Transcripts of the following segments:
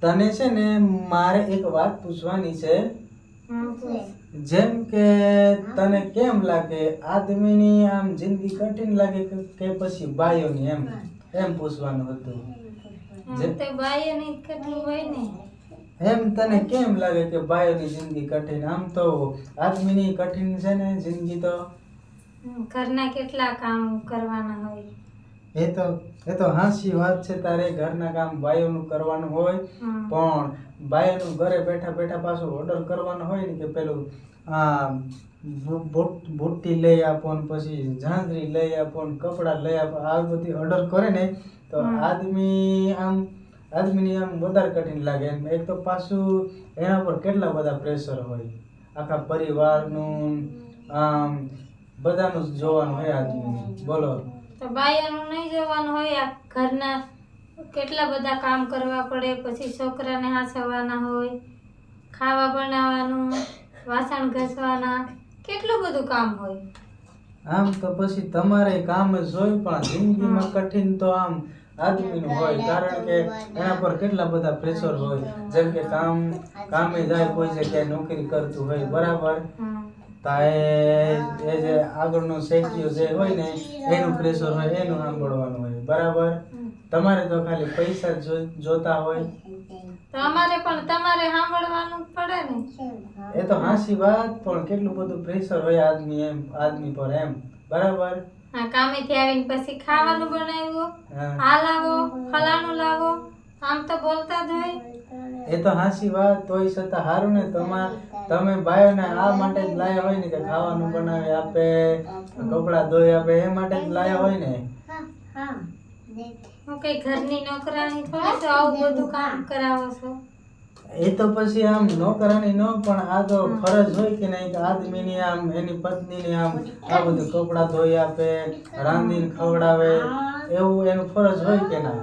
તને છે ને મારે એક વાત પૂછવાની છે જેમ કે તને કેમ લાગે આદમીની આમ જિંદગી કઠિન લાગે કે પછી બાયોની એમ પૂછવાનું હતું તે બાયોની કઠિન હોય ને એમ તને કેમ લાગે કે બાયોની જિંદગી કઠિન આમ તો આદમીની કઠિન છે ને જિંદગી તો ઘરના કેટલા કામ કરવાના હોય એ તો હાચી વાત છે તારે ઘરના કામ બાયોનું કરવાનું હોય પણ બાયોનું ઘરે બેઠા બેઠા પાછું ઓર્ડર કરવાનો હોય ને કે પેલું બુટ્ટી લઈ આપો ને પછી ઝાંઝરી લઈ આપો ને કપડાં લઈ આપો આ બધી ઓર્ડર કરે ને તો આદમીની આમ વધારે કઠિન લાગે એમ એક તો પાછું એના પર કેટલા બધા પ્રેશર હોય આખા પરિવારનું આમ બધાનું જ જોવાનું હોય આદમીને બોલો તો બાયાનું નહીં જોવાનું હોય આ ઘરના કેટલા બધા કામ કરવા પડે પછી છોકરાને હાંસવાના હોય ખાવા બનાવવાનું વાસણ ઘસવાના કેટલું બધું કામ હોય આમ તો પછી તમારે કામ જ હોય પણ જિંદગીમાં કઠિન તો આમ આદમીનું હોય કારણ કે એના પર કેટલા બધા પ્રેશર હોય જેમ કે કામે જાય કોઈ જગ્યાએ નોકરી કરતું હોય બરાબર એ જે આગળનો શેઠિયો જે હોય ને એનું પ્રેશર હોય એનું સાંભળવાનું હોય બરાબર તમારે તો ખાલી પૈસા જોતા હોય તો અમારે પણ તમારે સાંભળવાનું પડે ને એ તો હાસી વાત પણ કેટલું બધું પ્રેશર હોય આદમી પર એમ બરાબર હા કામેથી આવીને પછી ખાવાનું બનાવ્યું આ લાવો ફલાણું લાવો આમ તો બોલતા જ હોય એ તો હાસી વાત તોય છતાં હારું ને તમે બાયોને આ માટે જ લાયા હોય ને કે ખાવાનું બનાવી આપે કપડાં ધોઈ આપે એ માટે જ લાયા હોય ને હું કઈ ઘરની નોકરાણી થોડી તો આવું બધું કામ કરાવો છો એ તો પછી આમ નોકરાની ન પણ આ તો ફરજ હોય કે નહીં કે આદમીની આમ એની પત્નીની આમ આ બધું કપડાં ધોઈ આપે રાંધીને ખવડાવે એવું એનું ફરજ હોય કે ના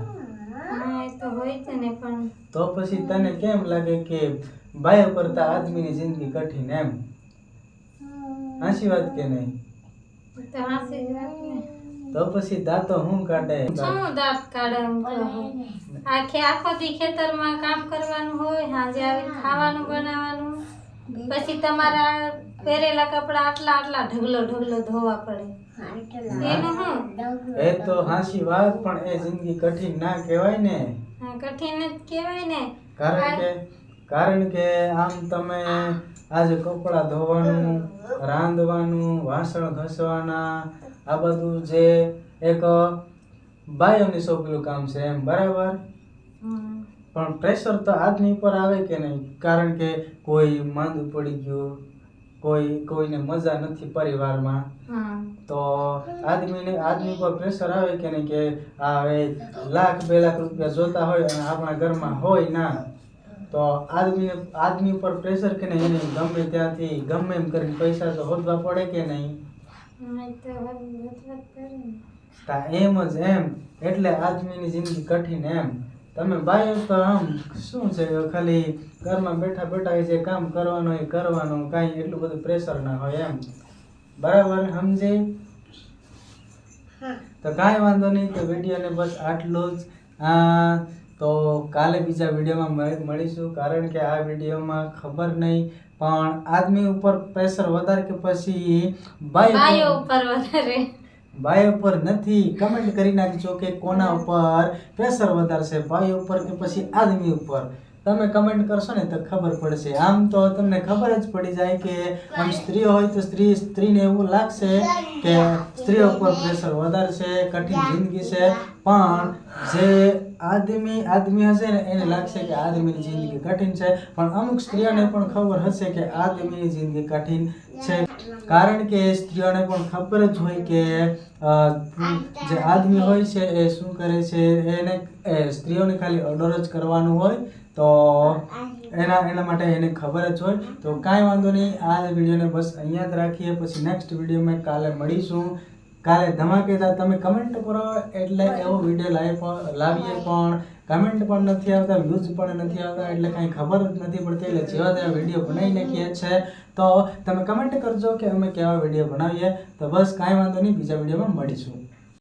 તો હોય છે ને પણ તો પછી તને કેમ લાગે કે બાયો કરતા આદમીની જિંદગી કઠિન એમ હાચી વાત કે નહીં તો હાસી વાત ને તો પછી દાંતો હું કાઢે શું દાંત કાઢે આખો દી ખેતરમાં કામ કરવાનું હોય સાંજે આવીને ખાવાનું બનાવવાનું પછી તમારા પહેરેલા કપડા આટલા ઢગલો ધોવા પડે એનું શું એ તો હાચી વાત પણ એ જિંદગી કઠિન ના કહેવાય ને કઠિન જ કહેવાય ને કારણ કે આમ તમે આજે કપડાં ધોવાનું રાંધવાનું વાસણ ઘસવાના આ બધું જે એક બાયોની સોંપેલું કામ છે એમ બરાબર પણ પ્રેશર તો આદમી પર આવે કે નહીં કારણ કે કોઈ માંદું પડી ગયું કોઈને મજા નથી પરિવારમાં તો આદમી પર પ્રેશર આવે કે નહીં કે હવે લાખ 2 લાખ રૂપિયા જોતા હોય અને આપણા ઘરમાં હોય ના તો આદમી પર પ્રેશર કે નહીં એને ગમે ત્યાંથી ગમે એમ કરીને પૈસા તો હોદવા પડે કે નહીં એમ જ એમ એટલે આદમીની જિંદગી કઠિન એમ તમે બાયો તો આમ શું છે ખાલી ઘરમાં બેઠા બેઠા જે કામ કરવાનું એ કરવાનું કાંઈ એટલું બધું પ્રેશર ના હોય એમ બરાબર સમજે તો કાંઈ વાંધો નહીં તો વિડીયોને બસ આટલું જ તો કાલે બીજા વિડીયોમાં મળીશું કારણ કે આ વિડીયોમાં ખબર નહીં પણ આદમી ઉપર પ્રેશર વધારે કે પછી બાયો ઉપર વધારે બાયો ઉપર નથી કમેન્ટ કરી નાખજો કે કોના ઉપર પ્રેશર વધારે છે બાયો ઉપર કે પછી આદમી ઉપર તમે કમેન્ટ કરશો ને તો ખબર પડશે આમ તો તમને ખબર જ પડી જાય કે આમ સ્ત્રીઓ હોય તો સ્ત્રીને એવું લાગશે કે સ્ત્રીઓ ઉપર પ્રેશર વધારે છે કઠિન જિંદગી છે પણ જે આદમી હશે ને એને લાગશે કે આદમીની જિંદગી કઠિન છે પણ અમુક સ્ત્રીઓને પણ ખબર હશે કે આદમીની જિંદગી કઠિન છે કારણ કે સ્ત્રીઓને પણ ખબર જ હોય કે જે આદમી હોય છે એ શું કરે છે એને સ્ત્રીઓને ખાલી ઓર્ડર જ કરવાનું હોય તો એના માટે એને ખબર જ હોય તો કાંઈ વાંધો નહીં આ વિડીયોને બસ અહીંયા જ રાખીએ પછી નેક્સ્ટ વિડીયોમાં કાલે મળીશું કાલે ધમાકેદાર તમે કમેન્ટ કરો એટલે એવો વિડીયો લાવીએ પણ કમેન્ટ પણ નથી આવતા વ્યૂઝ પણ નથી આવતા એટલે કાંઈ ખબર જ નથી પડતી એટલે જેવા તેવા વિડીયો બનાવી નાખીએ છે તો તમે કમેન્ટ કરજો કે અમે કેવા વિડીયો બનાવીએ તો બસ કાંઈ વાંધો નહીં બીજા વિડીયોમાં મળીશું